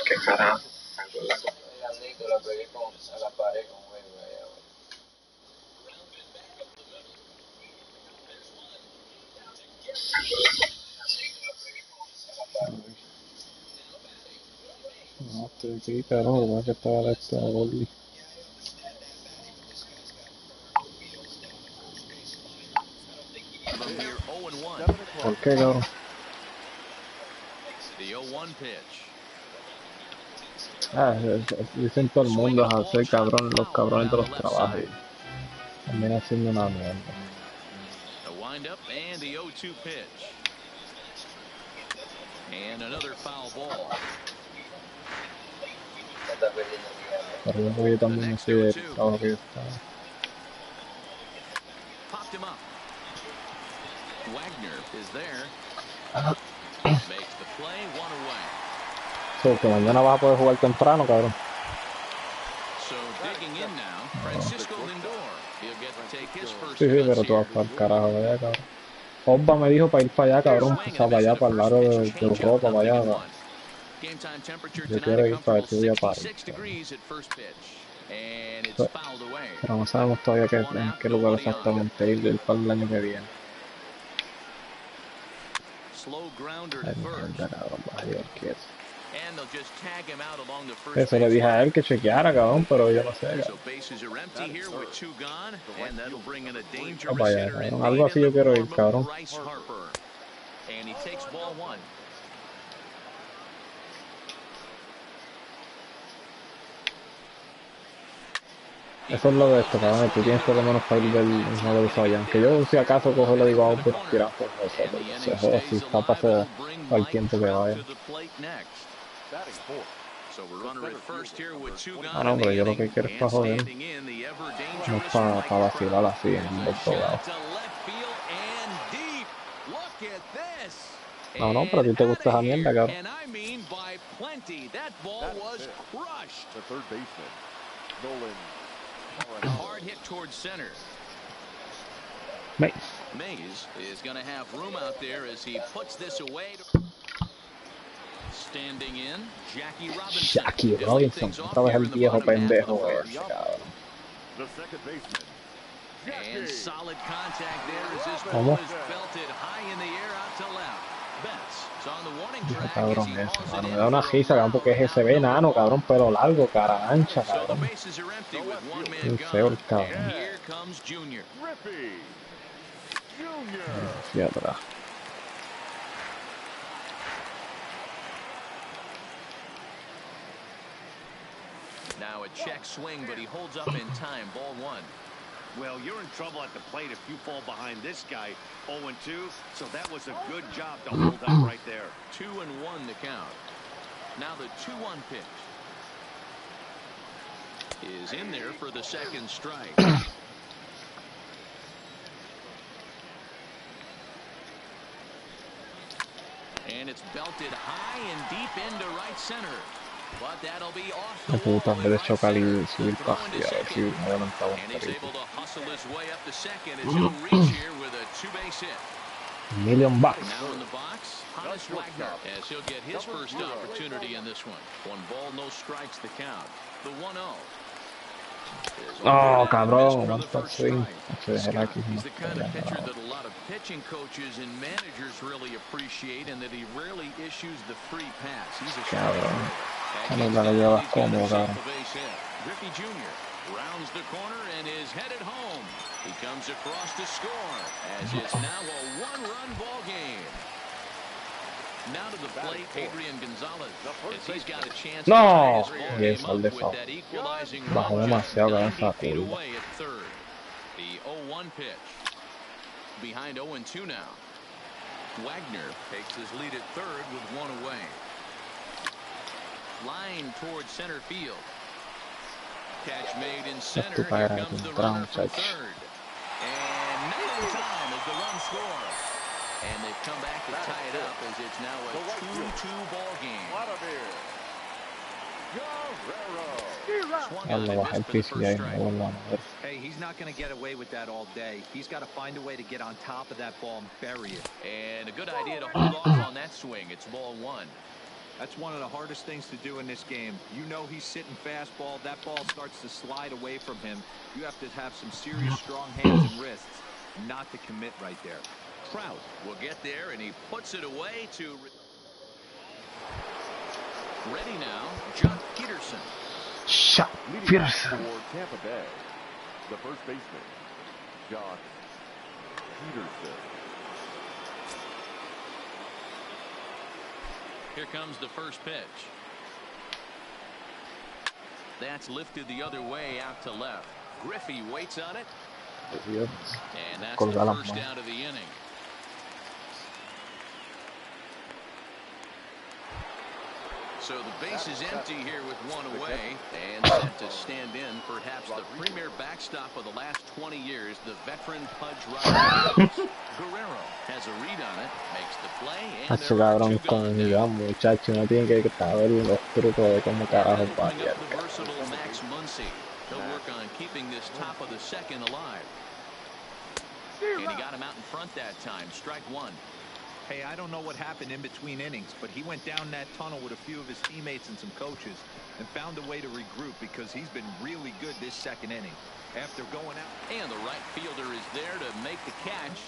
¿Qué carajo? La pegué a la pared con huevo allá. No, estoy aquí, cabrón, igual que estaba de esta Goldie. ¿Por qué, cabrón? Ah, dicen todo el mundo a hacer cabrón, los cabrones de los trabajos. También haciendo una mierda. Pero yo también me fui del trabajo que yo estaba. So, que mañana vas a poder jugar temprano, cabrón. Sí, pero tú vas para el carajo allá, cabrón. Obba me dijo para ir para allá, cabrón. O sea, para allá, para el lado de Europa, para allá, cabrón. Yo quiero ir para ese día para ir. Pero no sabemos todavía en qué lugar exactamente ir para el año que viene. Ay, mierda, cabrón, vas a llevar quieto. Eso le dije a él que chequeara, cabrón, pero yo no sé, cabrón. Ah, vaya, cabrón. Algo así yo quiero ir, cabrón. Eso es lo de esto, cabrón. Tú tienes por lo menos para ir del juego de Soyan. Que yo, si acaso, cojo le digo a Obed tirar por nosotros. Se joda si está para el tiempo que vaya. Ah, no, pero yo lo que quiero es para joder. No es para vacilar así en el doctorado. No, no, pero a ti te gusta esa mierda, cabrón. Mays is going to have room out there as he puts this away. Standing in, Jackie Robinson, otra vez el viejo pendejo ese, cabrón. And solid contact there as this ball is belted high in the air out to left. Betts is on the warning track. Cabrón, eso, mano. Me da una risa, cabrón, porque es ese enano, cabrón, pelo largo, cara ancha, cabrón. Muy feo el cabrón. Hacia atrás. Now a check swing, but he holds up in time. Ball one. Well, you're in trouble at the plate if you fall behind this guy. 0-2, so that was a good job to hold up right there. 2-1 to count. Now the 2-1 pitch is in there for the second strike. And it's belted high and deep into right center. But that'll be off the wall. En vez de chocar y subir para arriba, a ver si me adelantaba un And he's poquito. able to hustle his way up to second as he'll reach here with a two-base hit. $1 million. Now in the box, Honus Wagner, as he'll get his first opportunity in this one. 1 ball, no strikes to count. The 1-0. Oh, cabrón, one touch swing. He's the kind of pitcher that a lot of pitching coaches and managers really appreciate, and that he rarely issues the free pass. He's a Cabrón. No la llevas cómodo, cabrón. Griffey Jr. rounds the corner and is headed home. He comes across to score, as it's now a one-run ball game. Now to the plate, Adrian Gonzalez, as he's got a chance to tie his ball game up with that equalizing run. Feet away at third. The 0-1 pitch. Behind 0-2 now. Wagner takes his lead at third with one away. Line towards center field. Catch made in center. Here comes the runner from third. And not in time as the run scores. And they've come back to tie it up as it's now a 2-2 ball game. Hey, he's not going to get away with that all day. He's got to find a way to get on top of that ball and bury it. And a good idea to hold off on that swing. It's ball one. That's one of the hardest things to do in this game. You know he's sitting fastball. That ball starts to slide away from him. You have to have some serious strong hands and wrists not to commit right there. Trout will get there, and he puts it away to... Ready now, Jock Peterson. Shot Peterson. For Tampa Bay, the first baseman, Jock Peterson. Here comes the first pitch. That's lifted the other way out to left. Griffey waits on it. And that's the first out of the inning. So the base is empty here with one away, and set to stand in perhaps the premier backstop of the last 20 years, the veteran Pudge Rodriguez. Guerrero has a read on it, makes the play, and Hace cabrón con ya, muchacho, no tienen que saber los trucos de cómo carajo patear. the versatile Max Muncy. He'll work on keeping this top of the second alive. And he got him out in front that time. Strike one. Hey, I don't know what happened in between innings, but he went down that tunnel with a few of his teammates and some coaches and found a way to regroup because he's been really good this second inning. After going out. And the right fielder is there to make the catch.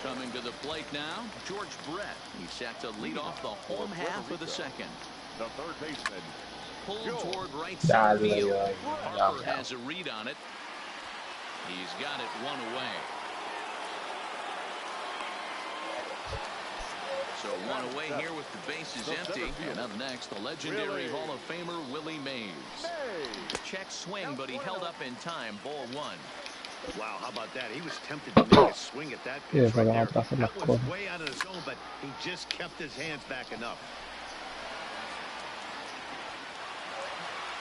Coming to the plate now, George Brett. He's set to lead off the home half of the second. The third baseman, Pulled toward right center field. Harper has a read on it. He's got it one away. So one away here with the bases empty. And up next, the legendary Hall of Famer Willie Mays. Check swing, but he held up in time. Ball one. Wow, how about that? He was tempted to make a swing at that pitch right there. That was way out of the zone, but he just kept his hands back enough.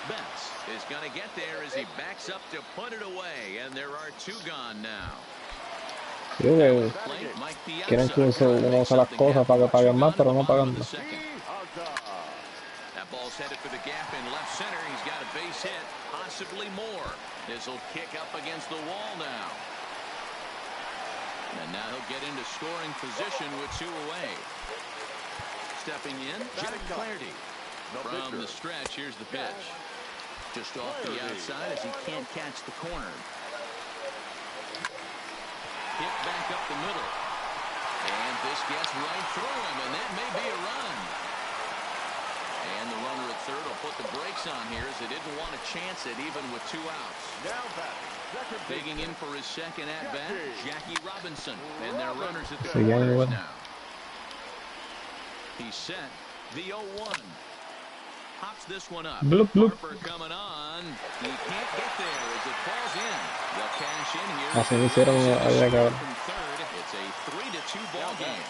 Betts is going to get there as he backs up to put it away. And there are two gone now. Creo que quieren que uno use las cosas para que paguen más, pero no pagan más. That ball's headed for the gap in left center. He's got a base hit, possibly more. This will kick up against the wall now. And now he'll get into scoring position with two away. Stepping in, Jack Flaherty. From the stretch, here's the pitch. Just off the outside as he can't catch the corner. Hit back up the middle. And this gets right through him, and that may be a run. And the runner at third will put the brakes on here as they didn't want to chance it even with two outs. Digging in for his second at-bat, Jackie Robinson. And their runners at the corners now. He's set. The 0-1. Pops this one up. Bloop, bloop. Harper coming on. He can't get there as it falls in. They'll cash in here. Así me hicieron allá, cabrón. It's a 3-2 ball game.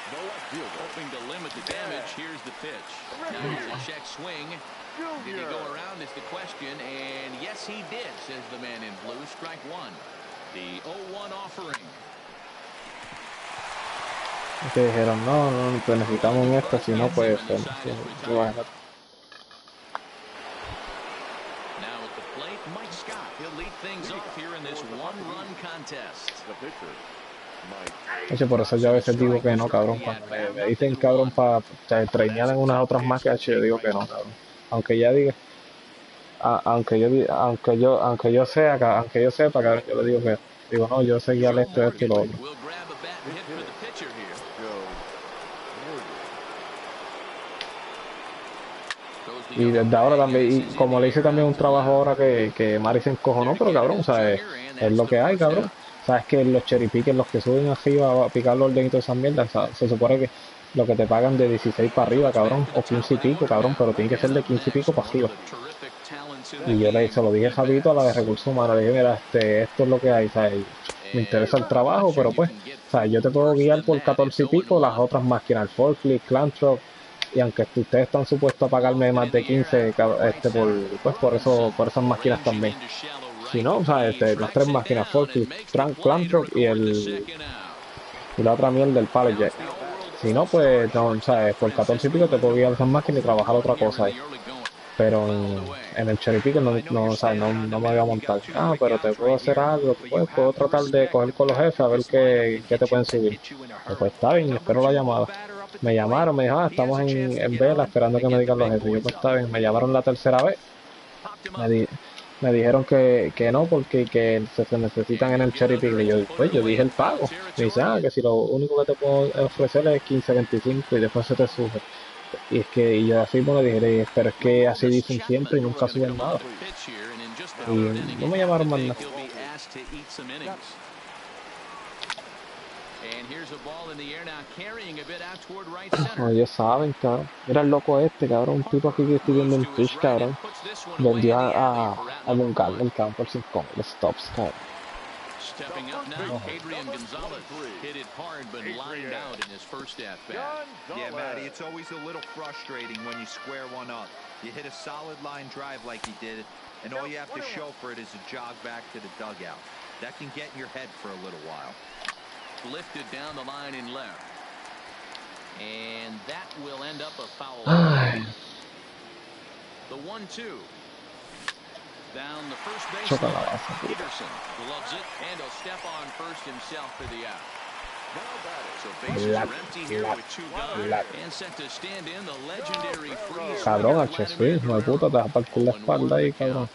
Hoping to limit the damage. Here's the pitch. Now here's a check swing. Did he go around is the question. And yes, he did, says the man in blue. Strike one. The 0-1 offering. Que dijeron, no, pues necesitamos esto, si no, pues, imagínate. Now at the plate, Mike Scott. He'll lead things off here in this one-run contest. Hecho, por eso yo a veces digo que no, cabrón. Cuando me dicen cabrón para trainear en unas otras más que yo digo que no, cabrón. Aunque ya diga, aunque yo sepa, cabrón, yo le digo que digo no, yo sé guiar esto y lo otro. Y desde ahora también, y como le hice también un trabajo ahora que Mari se encojonó, pero cabrón, o sea, es lo que hay, cabrón. Sabes que los cherry pickers, los que suben arriba a picar los ordeñitos de esas mierdas, o sea, se supone que lo que te pagan de 16 para arriba, cabrón, o 15 y pico, cabrón, pero tiene que ser de 15 y pico para arriba. Y yo se lo dije rapidito a la de recursos humanos, le dije, mira, esto es lo que hay, ¿sabes? Me interesa el trabajo, pero pues, o sea, yo te puedo guiar por 14 y pico, las otras máquinas, el forklift, clamp y aunque ustedes están supuestos a pagarme más de 15 por esas máquinas también. Si no, o sea, las tres máquinas, forklift, clamp y la otra mierda del pallet jack. Si no, pues, no, o sea, por 14 y pico te puedo guiar esas máquinas y trabajar otra cosa ahí. Pero en el cherry picker no, o sea, no me voy a montar. Ah, pero te puedo hacer algo, pues, puedo tratar de coger con los jefes a ver qué te pueden subir. Pues está bien, espero la llamada. Me llamaron, me dijo, estamos en vela esperando que me digan los jefes. Yo pues está bien, me llamaron la tercera vez. Me dijeron que no, porque que se necesitan en el cherry pick. Y yo dije el pago. Me dice, que si lo único que te puedo ofrecer es 15.25 y después se te sube. Y yo así bueno dije, pero es que así dicen siempre y nunca suben nada. Y no me llamaron más nada. No, ellos saben, cabrón. Mira el loco este, cabrón. Un tipo aquí que estoy viendo en Twitch, cabrón. Vendió a Bungal el campo por 5.000 stops, cabrón. Stepping up now, Adrian Gonzalez hit it hard but lined out in his first at bat. Yeah, Matty, it's always a little frustrating when you square one up. You hit a solid line drive like he did, and all you have to show for it is a jog back to the dugout. That can get in your head for a little while. Lifted down the line in left. And that will end up a foul. The 1-2. Down the first base. Peterson loves it, and he'll step on first himself for the out. So bases are empty here with 2 gone, and set to stand in the legendary freeze. Cabrón, HC, no puta, te vas a partir la espalda ahí, cabrón.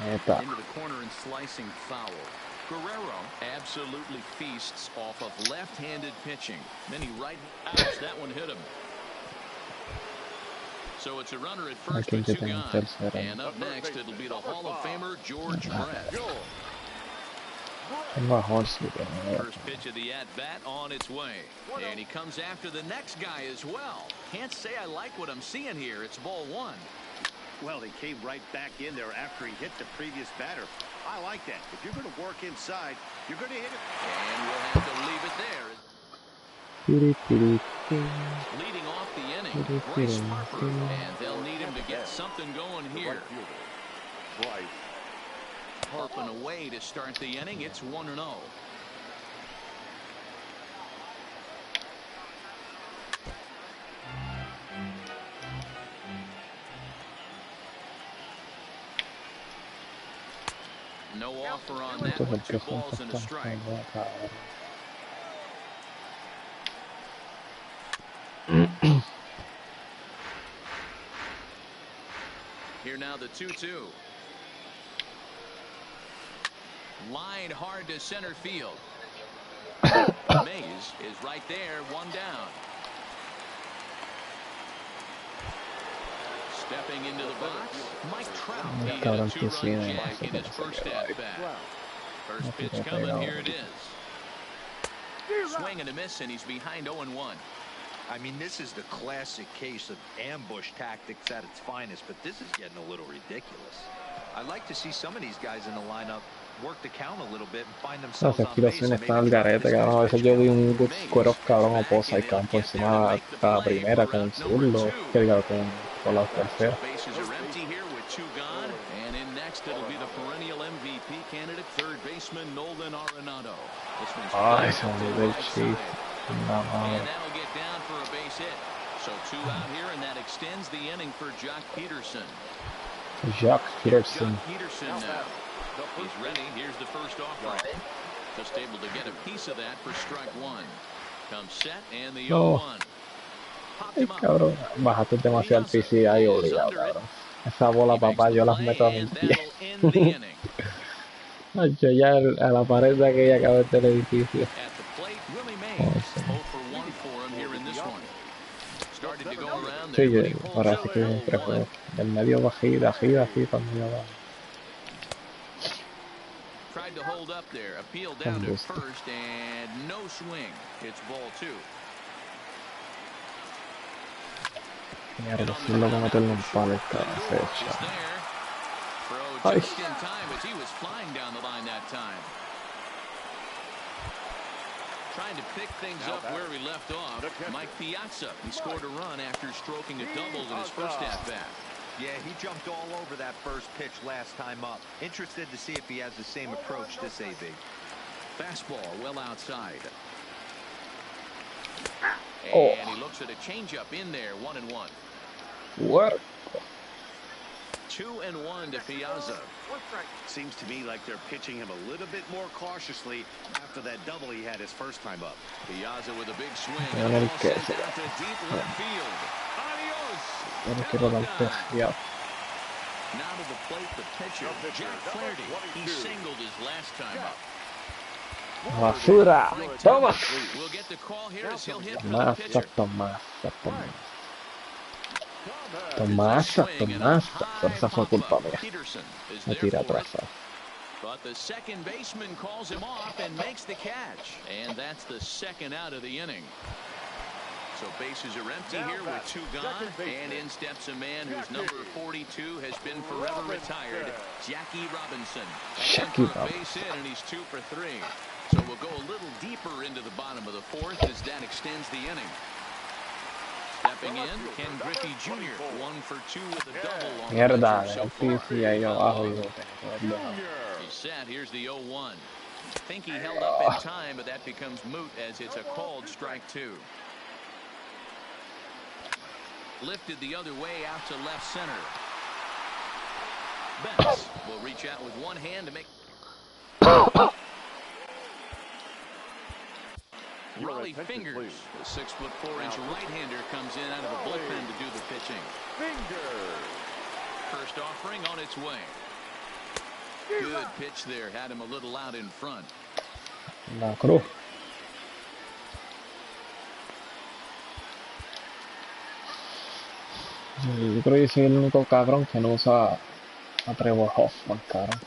Into the corner and slicing foul. Guerrero absolutely feasts off of left-handed pitching. Then he right outs. That one hit him. So it's a runner at first with 2 gone. And up next, it'll be the Hall of Famer, George Brett. First pitch of the at-bat on its way. And he comes after the next guy as well. Can't say I like what I'm seeing here. It's ball 1. Well, he came right back in there after he hit the previous batter. I like that. If you're going to work inside, you're going to hit it. And we'll have to leave it there. Leading off the inning, Bryce Harper, and they'll need him to get something going here. Up and away to start the inning. It's 1-0. No offer on that one. 2 balls and a strike. Here now the 2-2. Line hard to center field. Mays is right there, 1 down. Stepping into the box, Mike Trout. He hit a 2-run jack in his first at bat. First pitch coming, here it is. Swing and a miss, and he's behind 0-1. I mean, this is the classic case of ambush tactics at its finest, but this is getting a little ridiculous. I'd like to see some of these guys in the lineup work the count a little bit and find themselves on base. Están al garete, cabrón. A veces yo vi un good square off, cabrón, o posa y campo encima de la primera con un zurdo, que diga con la tercera. Bases are empty here with 2 gone, and in next it'll be the perennial MVP candidate, third baseman Nolan Arenado. Ay, se me olvidó el chiste. And that'll get down for a base hit. So 2 out here, and that extends the inning for Jock Peterson. Jock Peterson. Now. He's ready. Here's the first offering. Just able to get a piece of that for strike 1. Comes set, and the 0-1. Ay, cabrón, bajaste demasiado el PC ahí obligado, cabrón. Esa bola, papá, yo las meto a mi pie. Yo ya a la pared de aquella cabeza del edificio. Sí, ahora sí que siempre juego. Del medio bajito, así cuando yo va. Tried to hold up there, appeal down to first, and no swing. It's ball 2. Mierda, si lo voy a meterle un palo esta fecha. Ay. Just in time as he was flying down the line that time. Trying to pick things up where he left off. Mike Piazza, he scored a run after stroking a double in his first at-bat. Yeah, he jumped all over that first pitch last time up. Interested to see if he has the same approach this AB. Fastball well outside. Oh. And he looks at a changeup in there, 1-1. What? 2-1 to Piazza. Seems to me like they're pitching him a little bit more cautiously after that double he had his first time up. Piazza with a big swing. And And el ball que sent se out to deep left field. Adios. no quiero darte ya. Now to the plate, the pitcher, Jack Flaherty. He singled his last time up. Basura. Toma. We'll get the call here as he'll hit for the Tomasa, pitcher. Tomasa, Tomasa. Tomasa. Pero esa fue culpa mía. Me tira atrás. But the second baseman calls him off and makes the catch. And that's the second out of the inning. So bases are empty here with 2 gone. And in steps a man whose number 42 has been forever retired, Jackie Robinson. Jackie Base hit, and he's 2 for 3. So we'll go a little deeper into the bottom of the 4th as that extends the inning. Stepping in, Ken Griffey Jr. 1 for 2 with a double on Mierda, the pitcher so el far. PC ahí abajo. He's set. Here's the 0-1. Think he held up in time, but that becomes moot as it's a called strike 2. Lifted the other way out to left center. Betts will reach out with one hand to make. Raleigh Fingers, the 6'4" right-hander, comes in out of the bullpen to do the pitching. First offering on its way. Good pitch there. Had him a little out in front. La cruz. Yo creo que soy el único cabrón que no usa a Trevor Hoffman, cabrón.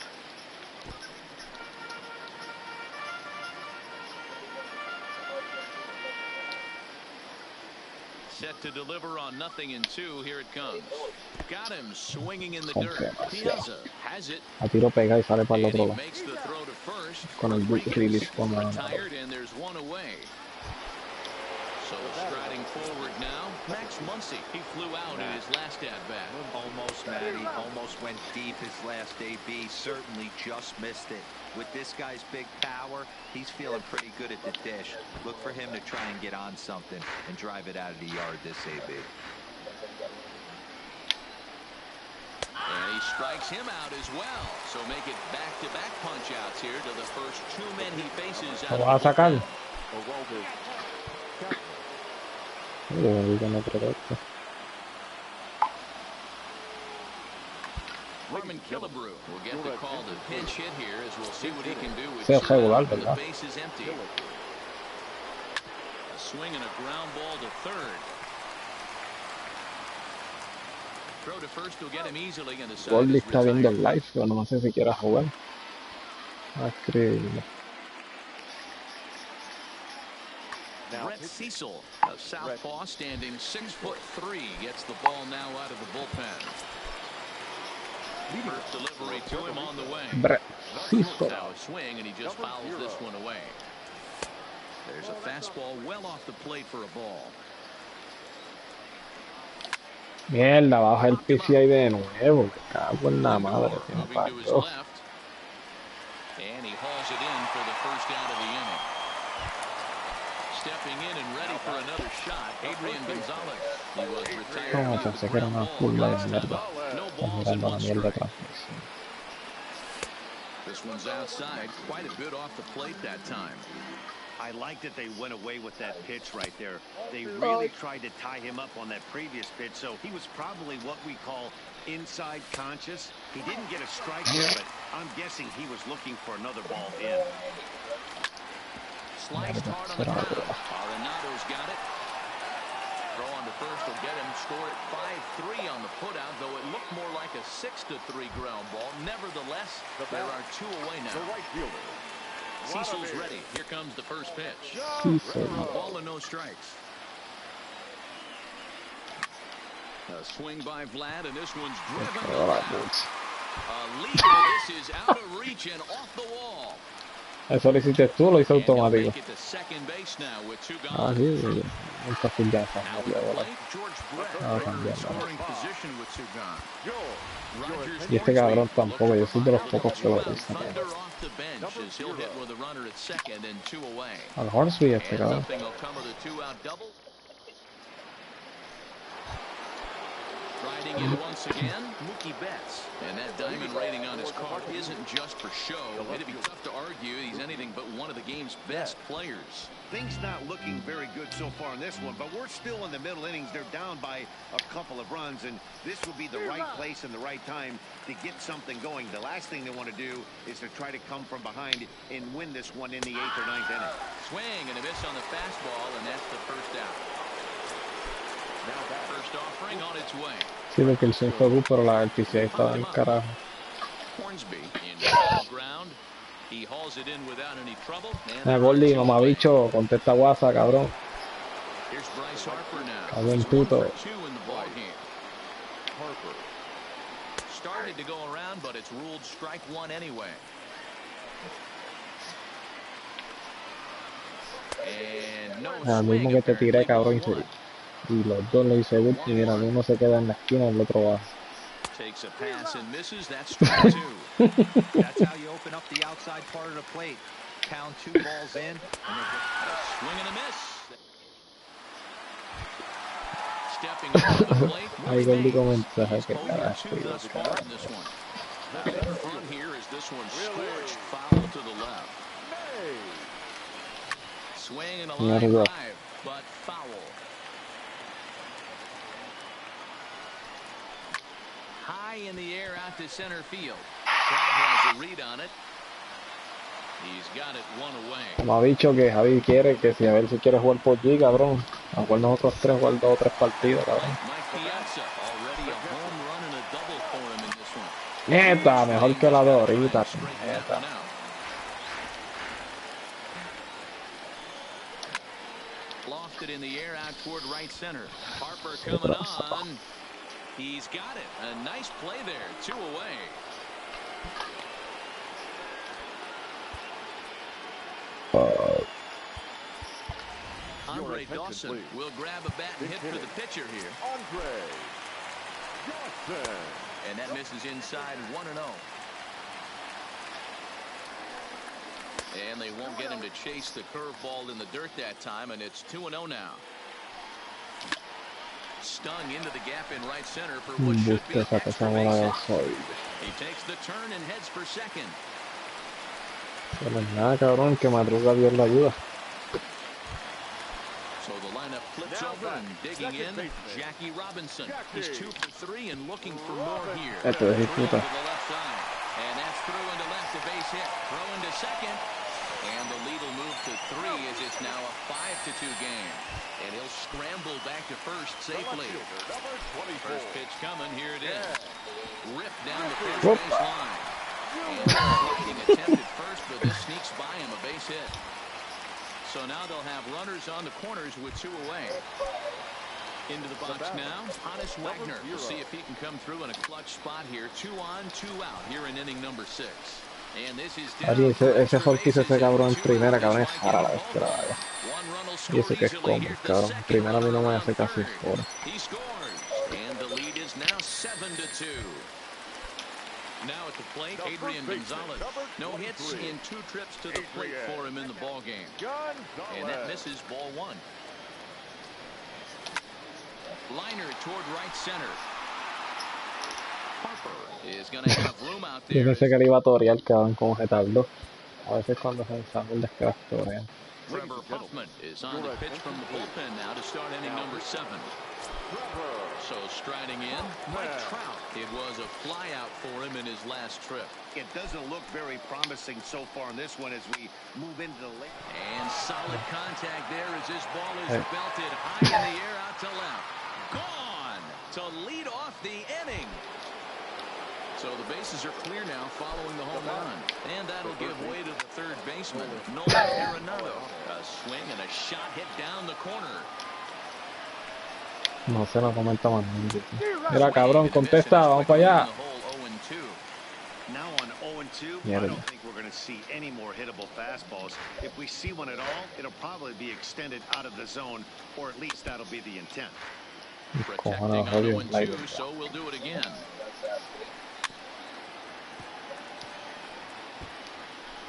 Set to deliver on 0-2. Here it comes. Got him swinging in the dirt. Piazza has it. A tiro pega y sale para el And otro he lado. makes the throw to first. Con el release con la mano. Retired, and there's one away. So striding forward now, Max Muncy. He flew out in his last at-bat. Almost, Matty. Almost went deep his last AB. Certainly just missed it. With this guy's big power, he's feeling pretty good at the dish. Look for him to try and get on something and drive it out of the yard this AB. And he strikes him out as well. So make it back-to-back punch-outs here to the first 2 men he faces. Lo va a sacar. Norman Killebrew will get the call to pinch hit here as we'll see what he can do with Sí, es regular, the ¿verdad? base is empty. A swing and a ground ball to third. Throw to first will get him easily, and the side Goldie is está viendo el retired. live, pero no sé si quiera jugar. Increíble. Brett Cecil, a southpaw standing 6'3", gets the ball now out of the bullpen. First delivery to him on the way. Brett Cecil. Now a swing, and he just fouls this one away. There's a fastball well off the plate for a ball. Mierda, baja el PC ahí de nuevo. Que cago en la madre. Que me Moving to his parió. left. And he hauls it in for the first out of the inning. Stepping in and ready for another shot, Adrian Gonzalez. He was retired. No, pensé que era una curva de mierda. No Estás balls mirando and la one mierda de strike. transmisión. This one's outside, quite a bit off the plate that time. I like that they went away with that pitch right there. They really tried to tie him up on that previous pitch, so he was probably what we call inside conscious. He didn't get a strike here, but I'm guessing he was looking for another ball in. Sliced hard on the ground. Arenado's got it. Throw on to first will get him. Score at 5-3 on the putout, though it looked more like a 6-3 ground ball. Nevertheless, there are 2 away now. The right fielder. Cecil's ready. Here comes the first pitch. Cecil. A ball and no strikes. A swing by Vlad, and this one's driven. Ahora, pues. A leader. This is out of reach and off the wall. Eso lo hiciste tú, lo hizo And he'll automático. make it to second base now with 2 Ah, gone. sí, sí. Nunca fui ya esa Now mierda, at the ¿verdad? plate, George Brett Ah, in también, scoring position with 2 gone. Rogers Y este cabrón tampoco, yo soy de los pocos que lo Thunder dicen. off the bench as he'll hit with a runner at second and 2 away. A lo mejor sí este And cabrón. nothing will come of the 2-out double. Striding in once again, Mookie Betts. And that diamond rating on his card isn't just for show. It'd be tough to argue he's anything but one of the game's best players. Things not looking very good so far in this one, but we're still in the middle innings. They're down by a couple of runs, and this will be the right place and the right time to get something going. The last thing they want to do is to try to come from behind and win this one in the 8th or 9th inning. Swing and a miss on the fastball, and that's the first out. First offering on its way. Sí, porque el swing fue good, pero la verticidad estaba en carajo. Hornsby in the ground. He hauls it in without any trouble. Goldie, mamabicho, contesta WhatsApp, cabrón. Here's Bryce Harper now. Cabrón puto. Two in the ball game. Harper started to go around, but it's ruled strike one anyway. And no El mismo que te tiré, cabrón, y los dos lo hice good, y mira, uno se queda en la esquina y el otro va. Takes a pass and misses. That's strike two. That's how you open up the outside part of the plate. Count 2 balls in. And a swing and a miss. Stepping up to the plate. Ahí Goldie con mensaje que carajo. Thus far in this one. The front here is this one scorched foul to the left. Swing and a line drive, but foul. High in the air out to center field. Crowd has a read on it. He's got it one away. Como ha dicho que Javi quiere, que si a ver si quiere jugar por G, cabrón. A jugar nosotros tres, jugar 2 o 3 partidos, cabrón. Neta, mejor que la de ahorita. Neta. Lofted in the air out toward right center. Harper coming on. He's got it. A nice play there. 2 away. Andre Dawson will grab a bat and hit for the pitcher here. Andre Dawson. And that misses inside 1-0. And they won't get him to chase the curveball in the dirt that time, and it's 2-0 now. Stung into the gap in right center for what should be an extra base hit. He takes the turn and heads for second. No es nada, cabrón, que madruga Dios la ayuda. So the lineup flips over and digging in. Jackie Robinson. He's 2 for 3 and looking for more here. Esto es disputa. And that's through into left, a base hit. Throw into second. And the lead will move to 3 as it's now a 5-2 game. And he'll scramble back to first safely. First pitch coming. Here it is. Ripped down the first base line. And sliding attempt at first, but this sneaks by him, a base hit. So now they'll have runners on the corners with 2 away. Into the box now, Honus Wagner. We'll see if he can come through in a clutch spot here. 2 on, 2 out here in inning number 6. And this is ese hot que hizo ese cabrón en primera, cabrón, es jara la bestia, la verdad. Y ese que es como, cabrón. Primera a mí no me hace casi ahora. He scores, and the lead is now 7-2. Now at the plate, Adrian Gonzalez. No hits in 2 trips to the plate for him in the ball game. And that misses ball 1. Liner toward right center. Harper is going to have room out there. Yo pensé que le iba a torear, cabrón, como jetardo. A veces cuando se ensambla el descrasto, vean. Trevor Huffman is on the pitch from the bullpen now to start inning number 7. So striding in, Mike Trout. It was a flyout for him in his last trip. It doesn't look very promising so far in this one as we move into the late. And solid contact there as this ball is belted high in the air out to left. Gone to lead off the inning. So the bases are clear now following the home run. And that'll give way to the third baseman, Nolan Arenado. A swing and a shot hit down the corner. No sé, no comenta más. Mira, cabrón, contesta, vamos para allá. Now on 0-2, I don't think we're going to see any more hittable fastballs. If we see one at all, it'll probably be extended out of the zone, or at least that'll be the intent. Protecting on 0-2, so we'll do it again.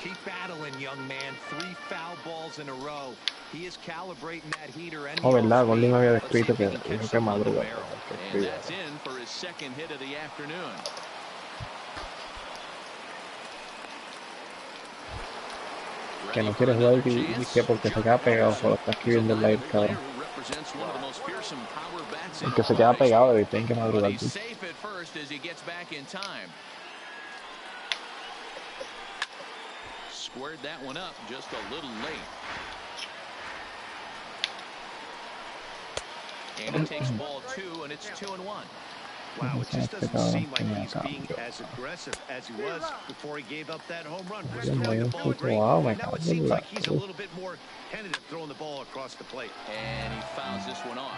Keep battling, young man. 3 foul balls in a row. He is calibrating that heater and Oh, verdad, Goldie me había Let's see descrito if he que can dijo catch que some on the madruga. barrel. And that's in for his second hit of the afternoon. Que no quiere jugar y que porque se queda pegado, solo está escribiendo el live, cabrón. El que se queda pegado y tienen que madrugar. Squared that one up just a little late. And he takes ball 2, and it's 2-1. Wow, it just doesn't seem like he's being as aggressive as he was before he gave up that home run. Was throwing the ball great. Now it seems like he's a little bit more tentative throwing the ball across the plate. And he fouls this one off.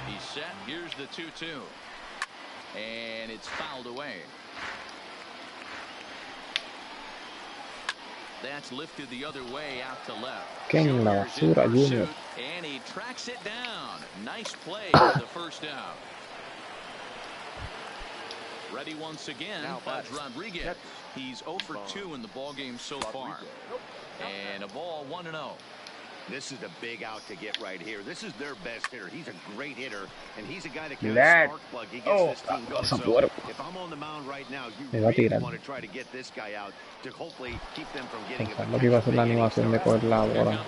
He's set. Here's the 2-2. And it's fouled away. That's lifted the other way out to left. En la basura, Junior. And he tracks it down. Nice play for the first out. Ready once again, Pudge Rodriguez. He's 0 for 2 in the ballgame so far. And a ball 1-0. This is a big out to get right here. This is their best hitter. He's a great hitter, and he's a guy that can spark plug. He gets this team going. So if I'm on the mound right now, you really want to try to get this guy out to hopefully keep them from getting it. Pensando que iba a ser la animación de coger la bola.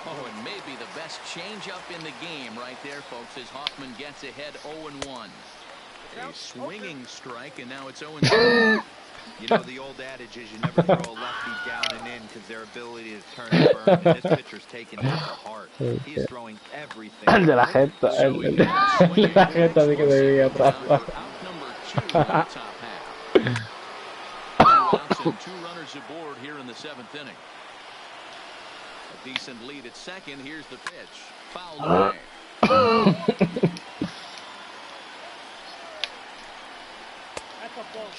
Oh, and maybe the best changeup in the game right there, folks, as Hoffman gets ahead 0-1. A swinging strike, and now it's 0-2. You know, the old adage is you never throw a lefty down and in because their ability to turn and burn. And this pitcher's taking it to heart. He is throwing everything. El de la jeta, el de la jeta de que debía atrás. And 2 runners aboard here in the 7th inning. A decent lead at second. Here's the pitch. Fouled away.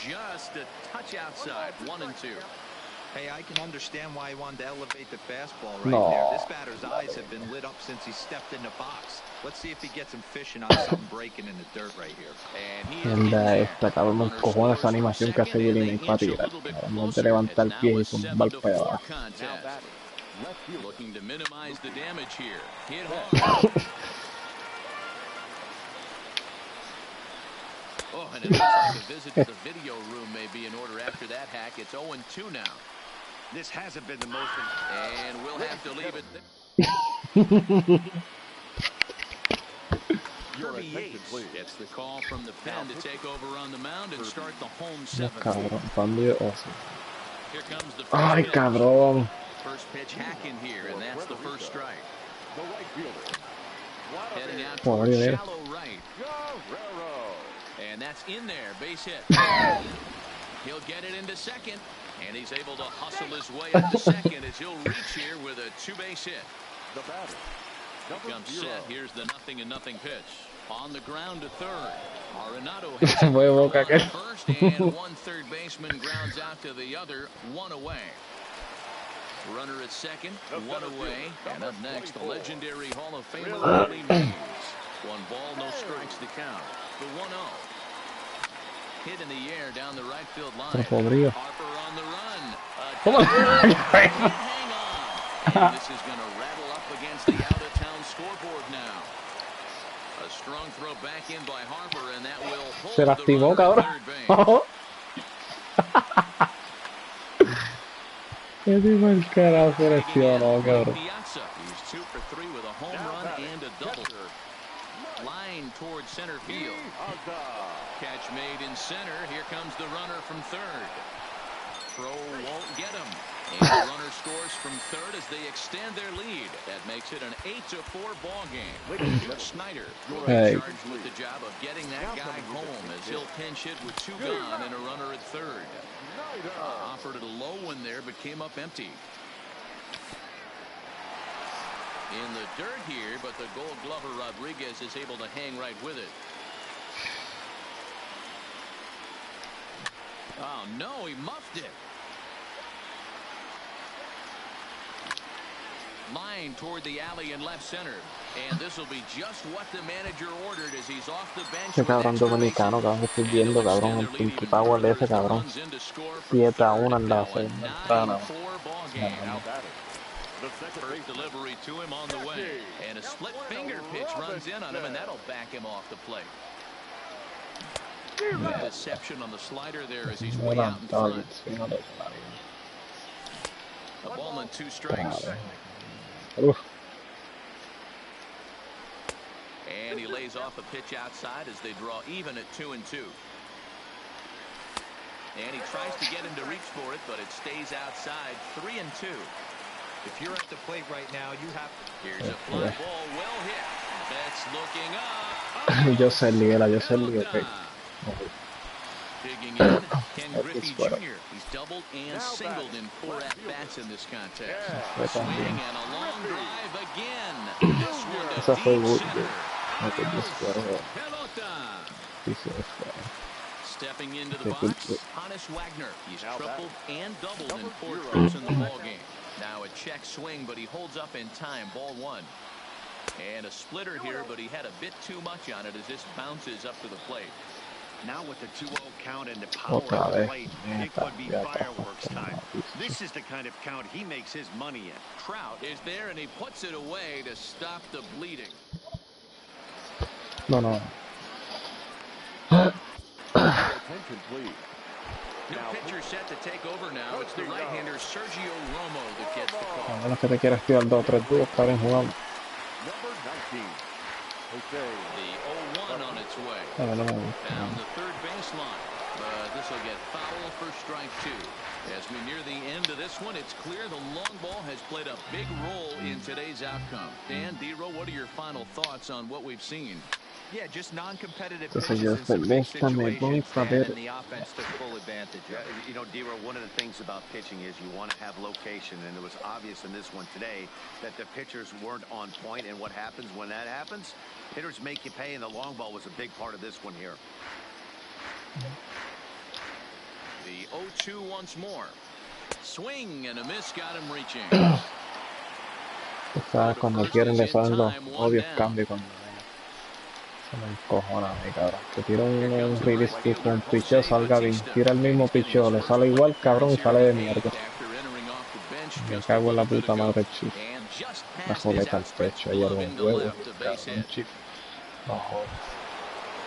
Just a touch outside. 1-2. Hey, I can understand why he wanted to elevate the fastball right there. This batter's eyes have been lit up since he stepped in the box. Let's see if he gets him fishing on something breaking in the dirt right here. Mierda esta, cabrón, me encojona esa animación que hace Willie May para tirar. No te levanta el pie y tumbar para abajo. Looking to minimize the damage here. Hit hard. Oh, and it looks like a visit to the video room may be in order after that hack. It's 0-2 now. This hasn't been the most. And we'll have to leave it there. Kirby Yates gets the call from the pen to take over on the mound and start the home 7th. Here comes the Ay, cabrón. First pitch hacking here, and that's the first strike. Heading out Por to shallow right. And that's in there, base hit. He'll get it into second, and he's able to hustle his way up to second as he'll reach here with a 2-base hit. Comes set. Here's the 0-0 pitch. On the ground to third. Arenado has first, and one third baseman grounds out to the other, 1 away. Runner at second, 1 away. And up next, the legendary Hall of Famer Willie Mays. 1 ball, no strikes to count. The 1-0. Hit in the air down the right field line. Harper on the run. Hang on. And this is going to rattle up against the out-of-town scoreboard now. A strong throw back in by Harper, and that will hold Se lastimó, cabrón. ¿Qué tipo el carajo se lesionó, cabrón? He's 2 for 3 with a home run and a double. Line towards center field. Catch made in center. Here comes the runner from third. Throw won't get him. And the runner scores from third as they extend their lead. That makes it an 8-4 ball game. Schneider charged with the job of getting that guy home as he'll pinch hit with 2 gone and a runner at third. Offered it a low one there, but came up empty. In the dirt here, but the Gold Glover Rodriguez is able to hang right with it. Oh, no, he muffed it. Line toward the alley in left center. And this will be just what the manager ordered as he's off the bench. Ese cabrón dominicano, cabrón, que estoy viendo, cabrón, el Pinky Power de ese cabrón. 7-1 en la segunda entrada. First delivery to him on the way. And a split finger pitch runs in on him, and that'll back him off the plate. Deception on the slider there as he's way out in front. A ball and 2 strikes. And he lays off a pitch outside as they draw even at 2-2. And he tries to get him to reach for it, but it stays outside. 3-2. If you're at the plate right now, you have to. Here's a fly ball, well hit. That's looking up. Yo sé el Liga, ok. Digging in, Ken Griffey Jr. He's doubled and singled in 4 at-bats in this contest. Swing and a long drive again. This one to deep center. Stepping into the box, Honus Wagner. He's tripled and doubled in 4 trips in the ballgame. Now a check swing, but he holds up in time. Ball 1. And a splitter here, but he had a bit too much on it as this bounces up to the plate. Now with the 2-0 count and the power of the plate, it could be fireworks time. This is the kind of count he makes his money in. Trout is there, and he puts it away to stop the bleeding. No. Attention, please. New pitcher set to take over now. It's the right-hander Sergio Romo that gets the call. A menos que te quieras tirar 2 o 3 dúos, cabrón, jugando. Number 19. Okay. The 0-1 on its way. No. Down the third baseline. But this will get foul for strike 2. As we near the end of this one, it's clear the long ball has played a big role in today's outcome. Dan, D-Row, what are your final thoughts on what we've seen? Yeah, just non-competitive Entonces pitches yo in some me situations, voy a ver. and the offense took full advantage of it. You know, D-Row, one of the things about pitching is you want to have location, and it was obvious in this one today that the pitchers weren't on point, and what happens when that happens? Hitters make you pay, and the long ball was a big part of this one here. The 0-2 once more. Swing and a miss got him reaching. ¿Sabes? Cuando quieren le salen los odios cambios cuando se me encojona a mí, cabrón. Que tira un release y con un picheo salga bien. Tira el mismo picheo, le sale igual, cabrón, y sale de mierda. Me cago en la puta madre chip. La joleta al pecho, ayer un huevo, cabrón, chip. No jodas.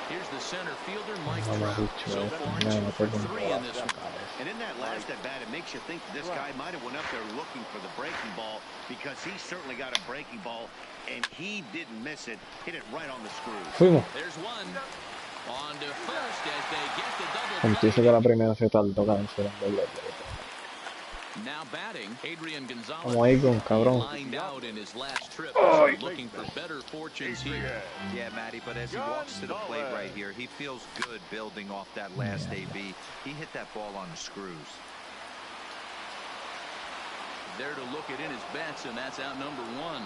Here's the center fielder, Mike No me ha Trout. dicho So eso, far, no, 2 no for tengo 3 in this one. And in that last at bat, it makes you think this guy might have went up there looking for the breaking ball, because he certainly got a breaking ball, and he didn't miss it. Hit it right on the screws. Fuimos. There's one. On to first as they get the double Empiezo que la primera se tardó, cabrón, se la Now batting, Adrian Gonzalez. Vamos ahí con cabrón. Lined out in his last trip, so looking for better fortunes here. Yeah, Matty, but as he walks to the plate right here, he feels good building off that last AB. He hit that ball on the screws. There to look it in his bets, and that's out number 1.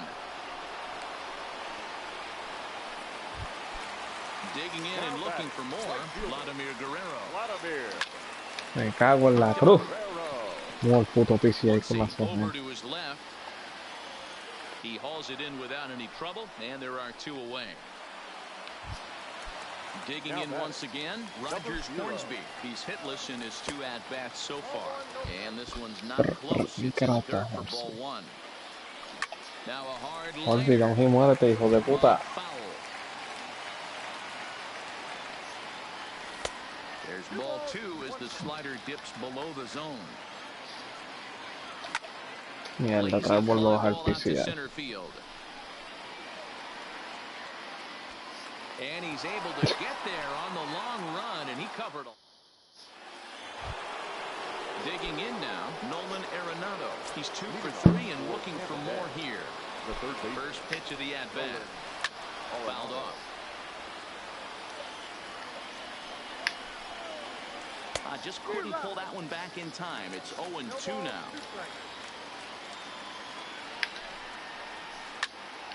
Digging in and looking for more, Vladimir Guerrero. Me cago en la cruz. No, el puto PC ahí con la zona. Over to his left. He hauls it in without any trouble, and there are 2 away. Digging in once again, Rogers Hornsby. He's hitless in his 2 at-bats so far. And this one's not close. It's in the dirt for ball 1. Now a hard Hornsby, liner. vamos y muérete, hijo de puta. Foul. There's ball 2 as the slider dips below the zone. Mierda, otra vez vuelvo a bajar el PC ya. And he's able to get there on the long run, and he covered. Digging in now, Nolan Arenado. He's 2 for 3 and looking for more here. The First pitch of the at-bat. Fouled off. Just couldn't pull that one back in time. It's 0-2 now.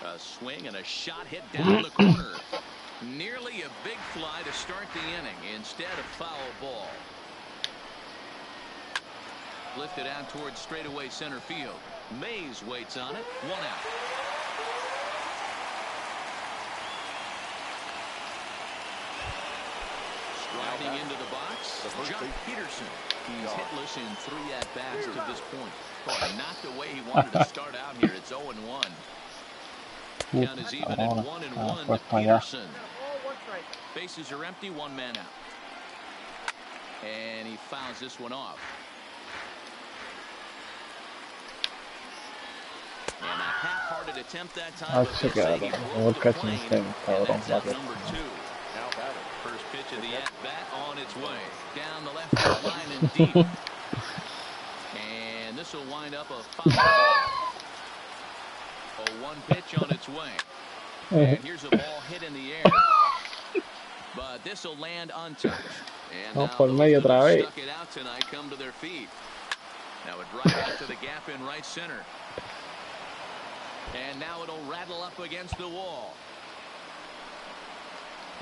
A swing and a shot hit down the corner. Nearly a big fly to start the inning. Instead, a foul ball. lifted out towards straightaway center field. Mays waits on it. 1 out. Striding into the box, John Peterson. He's hitless in 3 at-bats to this point. Boy, not the way he wanted to start out here. It's 0-1. Count is even at 1-1 to Peterson. Bases are empty, 1 man out. And he fouls this one off. And a half-hearted attempt that time. That's out number 2. First pitch of the at-bat on its way. Down the left field line and deep. And this will wind up a foul ball. A 1 pitch on its way. And here's a ball hit in the air. But this will land untouched. And now those that stuck it out tonight come to their feet. Now it right out to the gap in right center. And now it'll rattle up against the wall.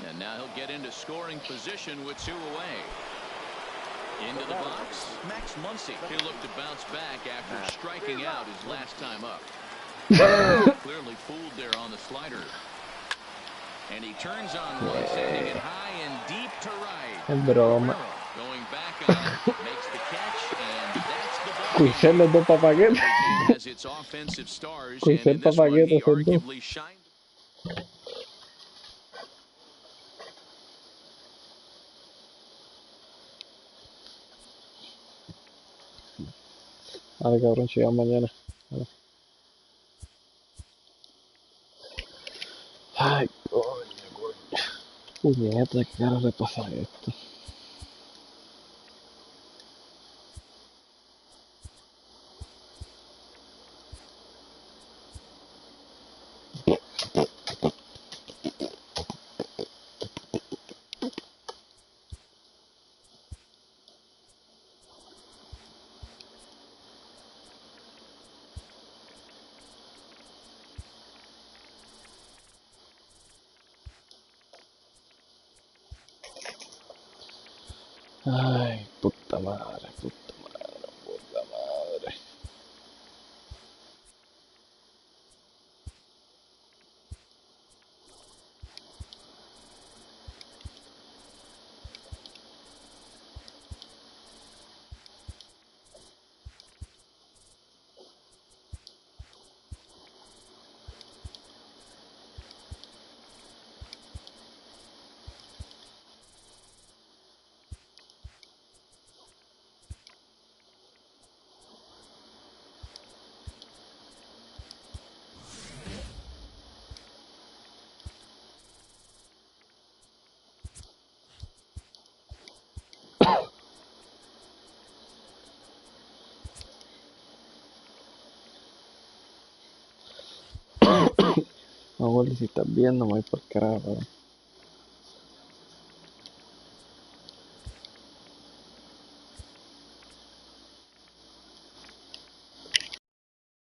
And now he'll get into scoring position with 2 away. Into the box, Max Muncy. He'll look to bounce back after striking out his last time up. Clearly fooled there on the slider. And he turns on one, sending it high and deep to right. Going back on, makes the catch, and that's the ball. Has its offensive stars, and in this one, he arguably shined. Dale, cabrón, llega mañana. Dale. Ay, coño. Puñeta, qué cara le pasa a esto. Ay, puta madre, puta madre, puta madre. No, Wally, si estás viendo, me voy por carajo.